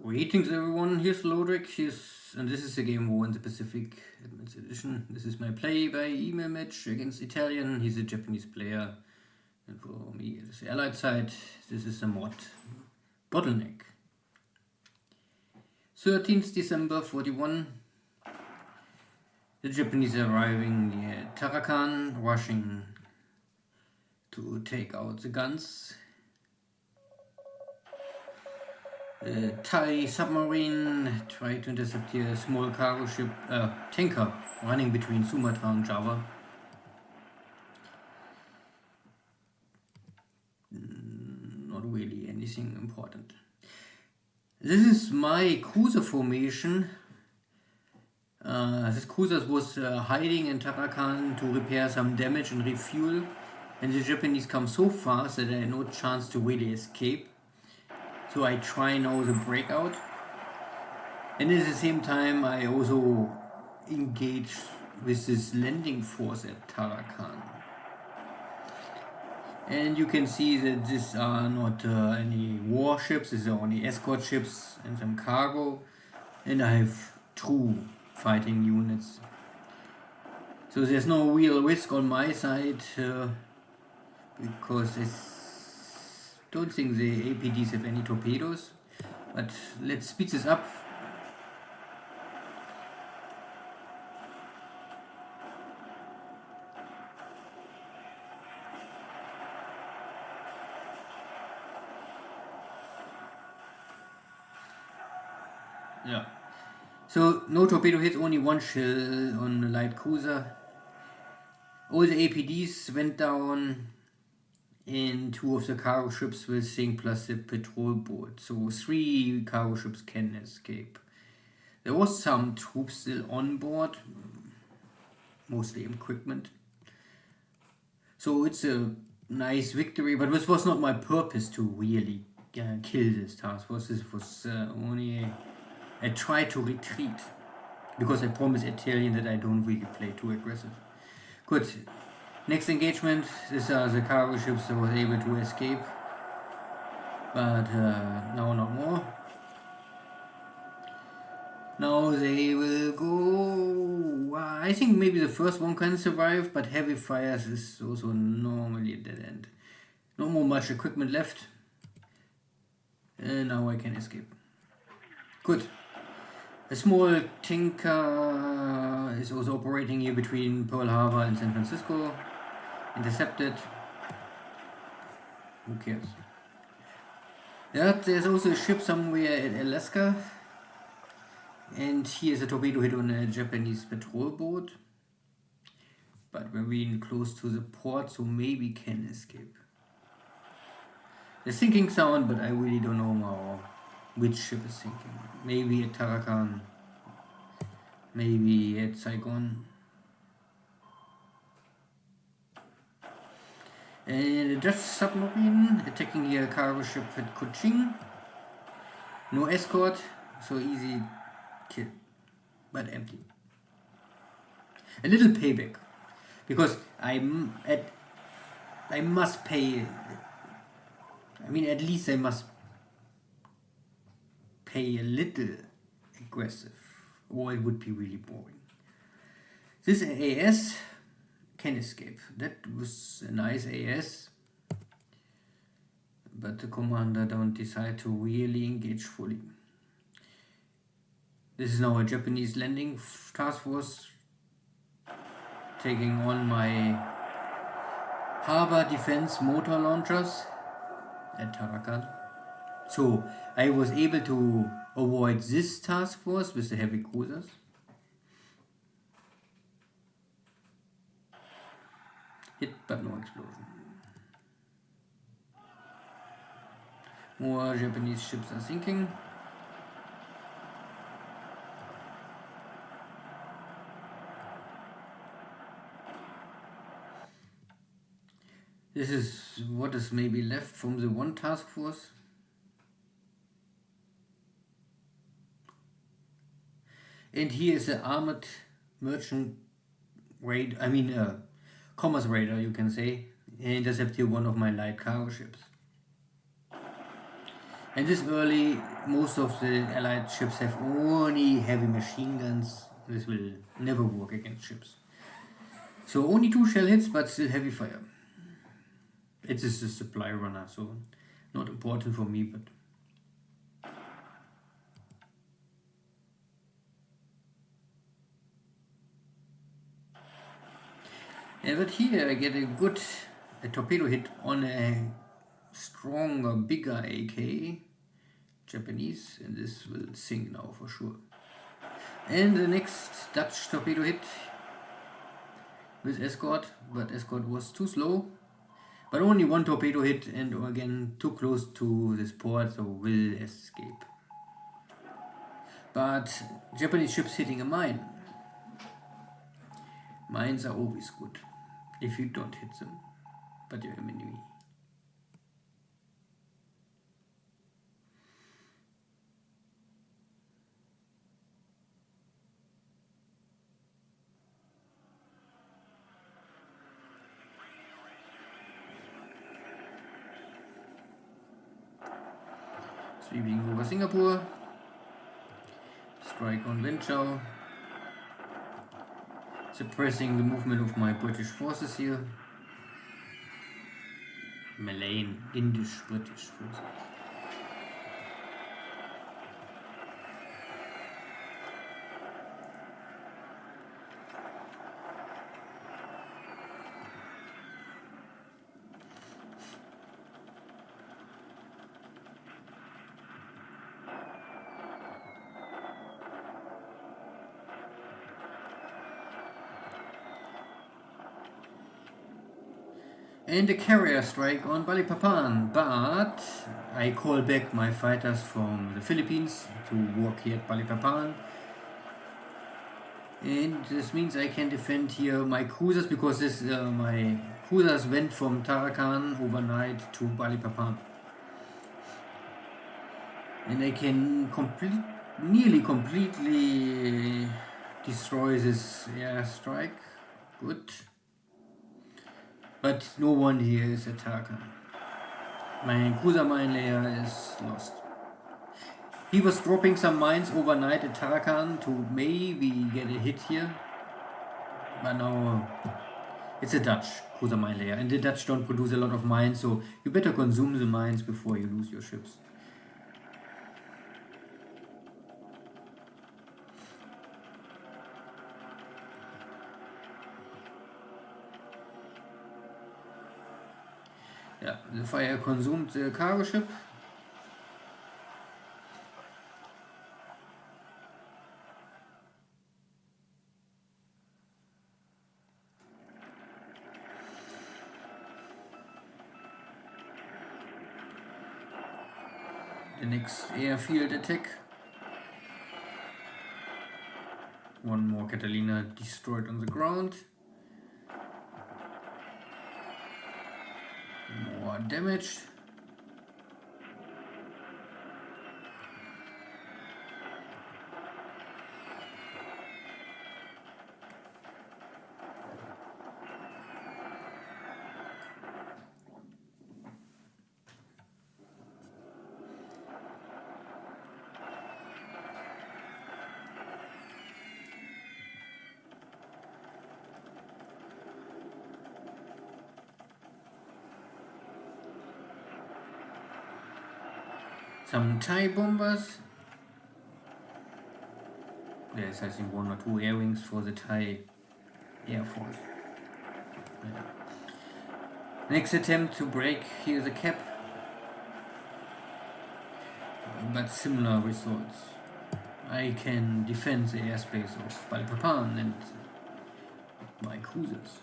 Greetings everyone, here's Lodrik, and this is the game War in the Pacific Advanced Edition. This is my play by email match against Italien. He's a Japanese player, and for me it is the allied side. This is the mod Bottleneck. 13th December 41. The Japanese are arriving near Tarakan, rushing to take out the guns. Thai submarine tried to intercept here a small cargo ship, tanker, running between Sumatra and Java. Not really anything important. This is my cruiser formation. This cruiser was hiding in Tarakan to repair some damage and refuel, and the Japanese come so fast that I had no chance to really escape. So I try now the breakout, and at the same time I also engage with this landing force at Tarakan. And you can see that these are not any warships, these are only escort ships and some cargo, and I have 2 fighting units. So there's no real risk on my side, because I don't think the APDs have any torpedoes, but let's speed this up. Yeah. So no torpedo hits, only 1 shell on the light cruiser. All the APDs went down, and 2 of the cargo ships will sink plus the patrol boat. So 3 cargo ships can escape. There was some troops still on board, mostly equipment. So it's a nice victory, but this was not my purpose to really kill this task force. This was only I try to retreat, because I promised Italian that I don't really play too aggressive. Good. Next engagement, these are the cargo ships that was able to escape, but now not more. Now they will go. I think maybe the first one can survive, but heavy fires is also normally a dead end. No more much equipment left, and now I can escape. Good. A small tanker is also operating here between Pearl Harbor and San Francisco. Intercepted. Who cares? Yeah, there's also a ship somewhere in Alaska. And here's a torpedo hit on a Japanese patrol boat. But we're really close to the port, so maybe can escape. The sinking sound, but I really don't know now which ship is sinking. Maybe at Tarakan. Maybe at Saigon. And a Dutch submarine attacking here a cargo ship at Kuching. No escort, so easy kill, but empty. A little payback, because I must pay. I mean, at least I must pay a little aggressive, or it would be really boring. This AS can escape. That was a nice AS, but the commander don't decide to really engage fully. This is now a Japanese landing task force taking on my harbor defense motor launchers at Tarakan. So I was able to avoid this task force with the heavy cruisers. Hit but no explosion. More Japanese ships are sinking. This is what is maybe left from the 1 task force. And here is the armored merchant raid, commerce raider, you can say, intercept here 1 of my light cargo ships. And this early, most of the Allied ships have only heavy machine guns. This will never work against ships. So only 2 shell hits, but still heavy fire. It is a supply runner, so not important for me, but... Yeah, but here I get a torpedo hit on a stronger, bigger AK, Japanese, and this will sink now for sure. And the next Dutch torpedo hit with escort, but escort was too slow. But only 1 torpedo hit, and again too close to this port, so will escape. But Japanese ships hitting a mine. Mines are always good if you don't hit them, but you're an enemy. Sweeping over Singapore. Strike on Wenchao. Suppressing the movement of my British forces here. Malayan, Indish British forces. And a carrier strike on Balikpapan, but I call back my fighters from the Philippines to work here at Balikpapan. And this means I can defend here my cruisers, because my cruisers went from Tarakan overnight to Balikpapan. And I can nearly completely destroy this airstrike. Good. But no one here is at Tarakan. My cruiser mine layer is lost. He was dropping some mines overnight at Tarakan to maybe get a hit here. But now it's a Dutch cruiser mine layer, and the Dutch don't produce a lot of mines, so you better consume the mines before you lose your ships. Yeah, the fire consumed the cargo ship. The next airfield attack. One more Catalina destroyed on the ground. More damage. Some Thai bombers. There's, I think, 1 or 2 air wings for the Thai Air Force. Yeah. Next attempt to break here the cap, but similar results. I can defend the airspace of Balikpapan and my cruisers.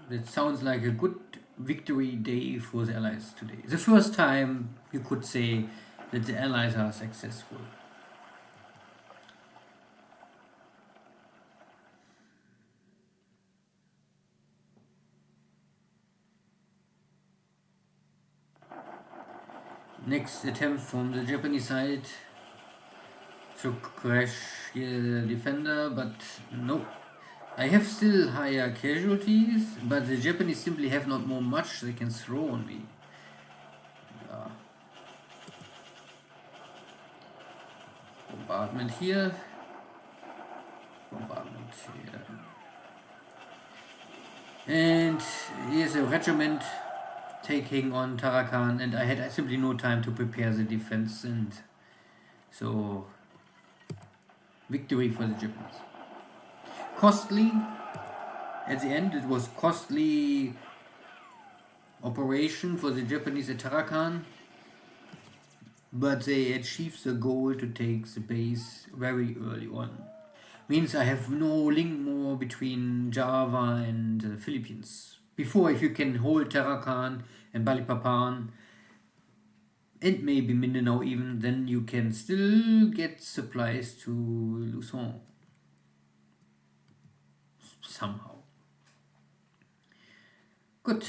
That sounds like a good victory day for the Allies today. The first time you could say that the Allies are successful. Next attempt from the Japanese side to crash the defender, but no. I have still higher casualties, but the Japanese simply have not more much they can throw on me. bombardment here. Bombardment here. And here's a regiment taking on Tarakan, and I had simply no time to prepare the defense, and so victory for the Japanese. Costly. At the end, it was costly operation for the Japanese at Tarakan, but they achieved the goal to take the base very early on. Means I have no link more between Java and the Philippines. Before, if you can hold Tarakan and Balikpapan, and maybe Mindanao even, then you can still get supplies to Luzon. Somehow. Good.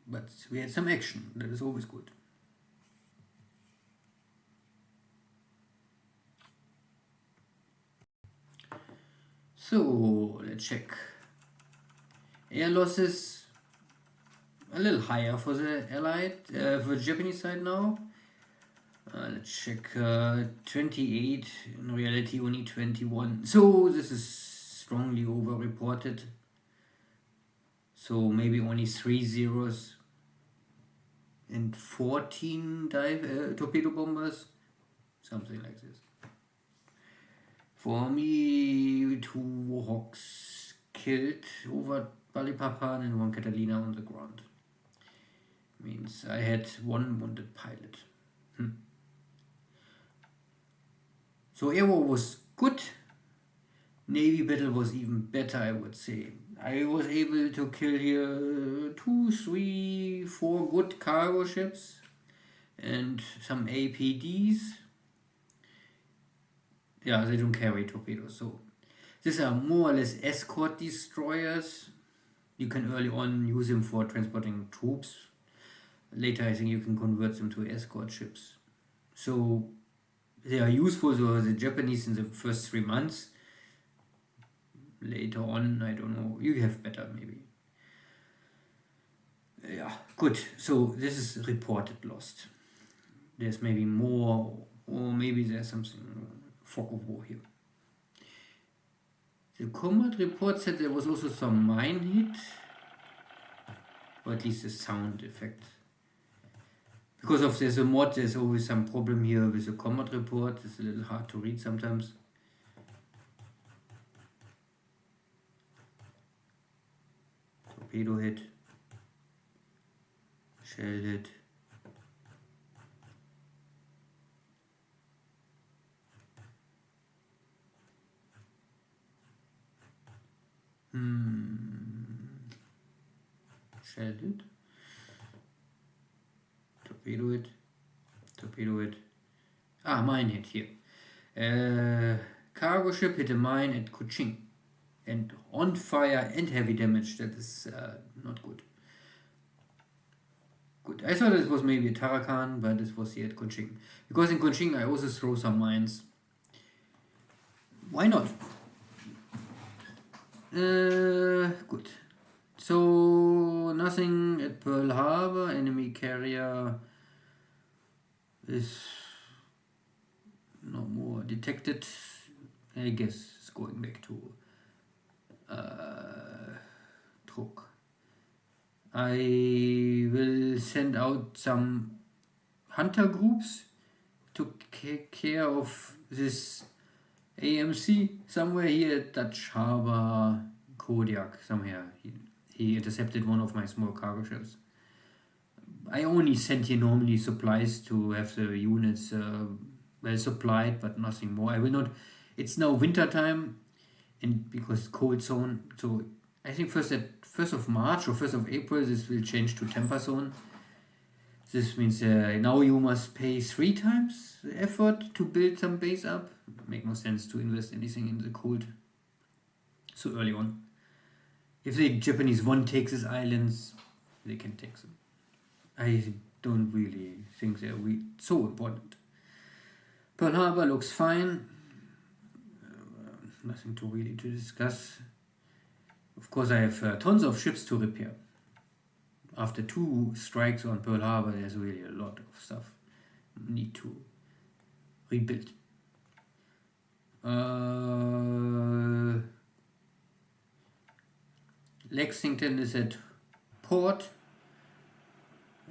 But we had some action. That is always good. So, let's check. Air losses a little higher for the Allied, for the Japanese side now. Let's check. 28, in reality only 21. So this is strongly over-reported. So maybe only 3 zeros and 14 torpedo bombers, something like this. For me, 2 Warhawks killed over Balikpapan and 1 Catalina on the ground. Means I had 1 wounded pilot. So Aero was good. Navy battle was even better, I would say. I was able to kill here 2, 3, 4 good cargo ships and some APDs. Yeah, they don't carry torpedoes, so these are more or less escort destroyers. You can early on use them for transporting troops. Later, I think you can convert them to escort ships. So they are useful for the Japanese in the first 3 months. Later on, I don't know, you have better maybe. Yeah, good. So this is reported lost. There's maybe more, or maybe there's something, fog of war here. The combat report said there was also some mine hit, or at least a sound effect. Because of there's a mod, there's always some problem here with the combat report. It's a little hard to read sometimes. Torpedo hit, shell hit. Shell hit. Torpedo hit. Torpedo hit. Ah, mine hit here. Cargo ship hit a mine at Kuching. And on fire and heavy damage. That is not good. Good. I thought it was maybe a Tarakan, but it was here at Kuching. Because in Kuching I also throw some mines. Why not? Good. So nothing at Pearl Harbor. Enemy carrier is no more detected. I guess it's going back to Truk. I will send out some hunter groups to take care of this AMC somewhere here at Dutch Harbor, Kodiak, somewhere. He intercepted one of my small cargo ships. I only send here normally supplies to have the units well supplied, but nothing more. I will not. It's now winter time, and because cold zone, so I think first of March or 1st of April this will change to temper zone. This means now you must pay 3 times the effort to build some base up. Make no sense to invest anything in the cold so early on. If the Japanese want to take these islands, they can take them. I don't really think they're so important. Pearl Harbor looks fine. Nothing to discuss. Of course, I have tons of ships to repair. After 2 strikes on Pearl Harbor, there's really a lot of stuff need to rebuild. Lexington is at port.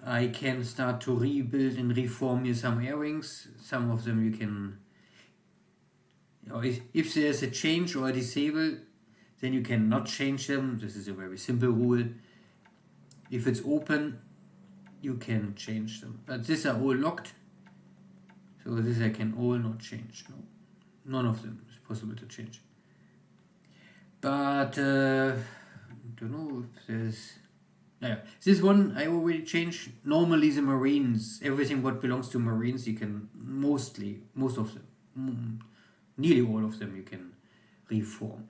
I can start to rebuild and reform here some airwings. Some of them you can, or if there's a change or a disable, then you cannot change them. This is a very simple rule. If it's open, you can change them. But these are all locked. So this I can all not change. No, none of them is possible to change. But I don't know if there's. Yeah, this one I already changed. Normally the Marines, everything what belongs to Marines, you can most of them, nearly all of them you can reform.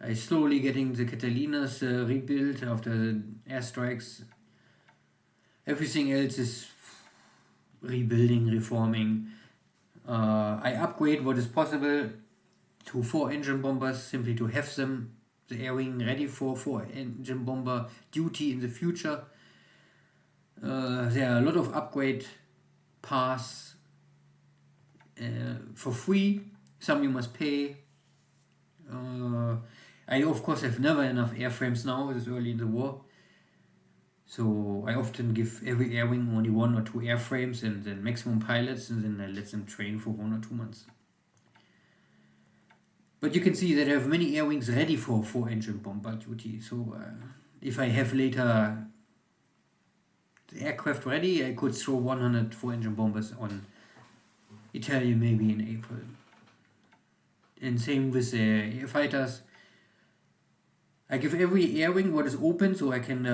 I slowly getting the Catalinas rebuilt after the airstrikes. Everything else is rebuilding, reforming. I upgrade what is possible to 4 engine bombers, simply to have them, the air wing ready for 4 engine bomber duty in the future. There are a lot of upgrade paths for free. Some you must pay. I of course have never enough airframes now, this early in the war. So I often give every air wing only 1 or 2 airframes and then maximum pilots, and then I let them train for 1 or 2 months. But you can see that I have many air wings ready for 4 engine bomber duty. So if I have later the aircraft ready, I could throw 100 4 engine bombers on Italian maybe in April. And same with the air fighters. I give every air wing what is open, so I can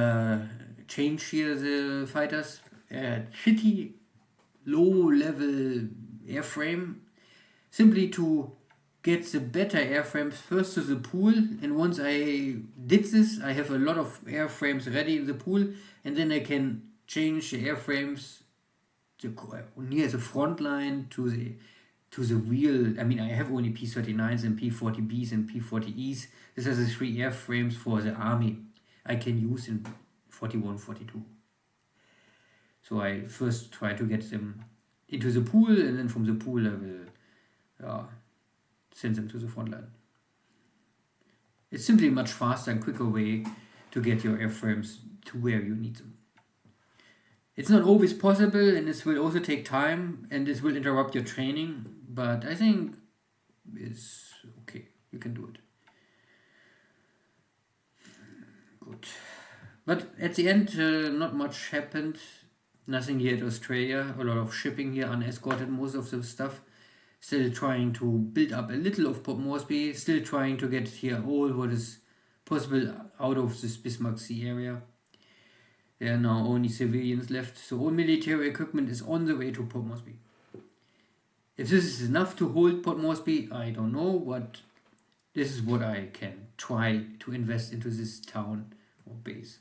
change here the fighters. Shitty low level airframe, simply to get the better airframes first to the pool, and once I did this, I have a lot of airframes ready in the pool, and then I can change the airframes near the front line to the real. I mean, I have only P-39s and P-40Bs and P-40Es. These are the 3 airframes for the army I can use in 41, 42. So I first try to get them into the pool, and then from the pool I will send them to the front line. It's simply a much faster and quicker way to get your airframes to where you need them. It's not always possible, and this will also take time, and this will interrupt your training, but I think it's okay. You can do it. Good. But at the end, not much happened. Nothing here at Australia. A lot of shipping here, unescorted, most of the stuff. Still trying to build up a little of Port Moresby. Still trying to get here all what is possible out of this Bismarck Sea area. There are now only civilians left, so all military equipment is on the way to Port Moresby. If this is enough to hold Port Moresby, I don't know, but this is what I can try to invest into this town or base.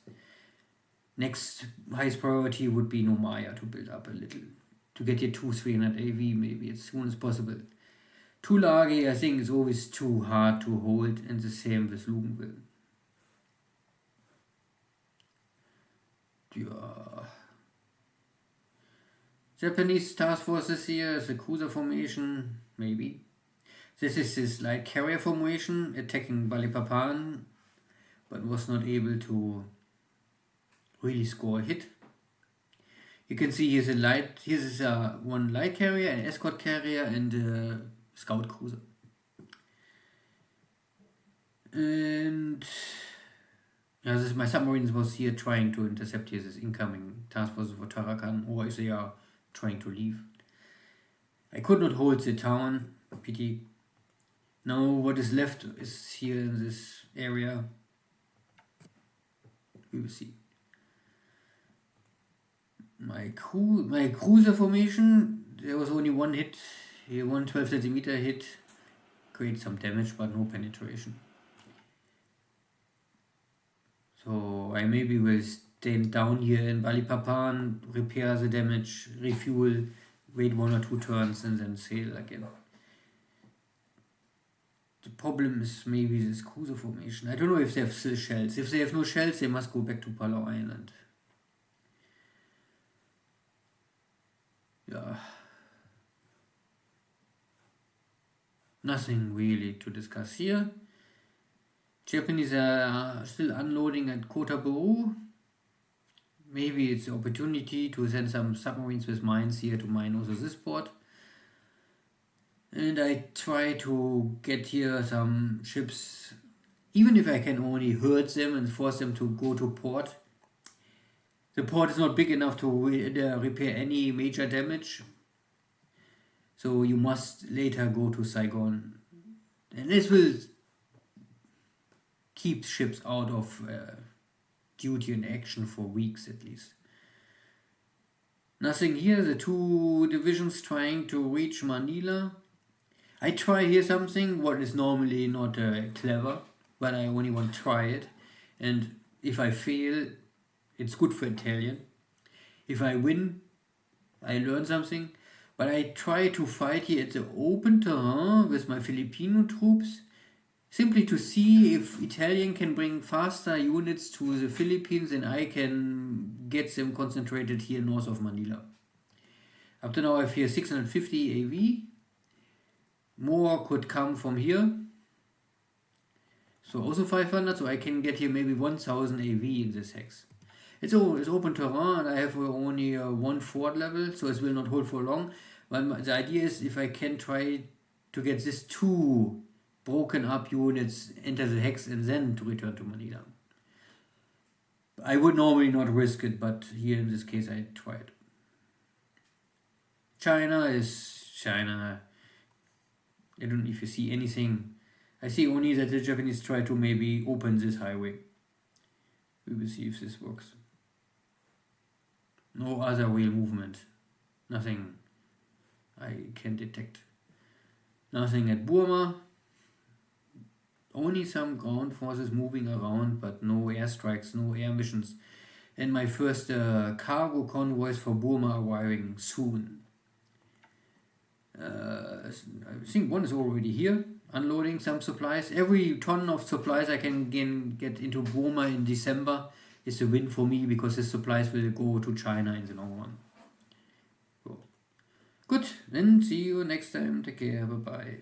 Next highest priority would be Nomaya, to build up a little, to get here 300 AV maybe as soon as possible. Tulagi I think is always too hard to hold, and the same with Luganville. Yeah. Japanese task forces here is a cruiser formation, maybe. This is this light carrier formation attacking Balikpapan, but was not able to really score a hit. You can see here's one light carrier, an escort carrier, and a scout cruiser. And my submarines was here trying to intercept here this incoming task force for Tarakan, or if they are trying to leave. I could not hold the town, pity. Now what is left is here in this area. We will see. My cruiser formation, there was only one hit, here 112 centimeter hit, created some damage but no penetration. So I maybe will stand down here in Balikpapan, repair the damage, refuel, wait 1 or 2 turns, and then sail again. The problem is maybe this cruiser formation. I don't know if they have still shells. If they have no shells, they must go back to Palau Island. Yeah, nothing really to discuss here. Japanese are still unloading at Kota Buru. Maybe it's an opportunity to send some submarines with mines here to mine also this port. And I try to get here some ships, even if I can only hurt them and force them to go to port. The port is not big enough to repair any major damage, so you must later go to Saigon. And this will keep ships out of duty and action for weeks at least. Nothing here, the two divisions trying to reach Manila. I try here something what is normally not clever, but I only want to try it. And if I fail, it's good for Italian. If I win, I learn something. But I try to fight here at the open terrain with my Filipino troops, simply to see if Italian can bring faster units to the Philippines and I can get them concentrated here north of Manila. Up to now I have here 650 AV. More could come from here. So also 500, so I can get here maybe 1000 AV in this hex. It's open terrain and I have only one fort level, so it will not hold for long. But the idea is if I can try to get these two broken up units enter the hex and then to return to Manila. I would normally not risk it, but here in this case I tried. China is China. I don't know if you see anything. I see only that the Japanese try to maybe open this highway. We will see if this works. No other real movement. Nothing I can detect. Nothing at Burma. Only some ground forces moving around, but no airstrikes, no air missions. And my first cargo convoys for Burma arriving soon. I think one is already here, unloading some supplies. Every ton of supplies I can get into Burma in December is a win for me, because the supplies will go to China in the long run. Cool. Good, then see you next time. Take care, bye bye.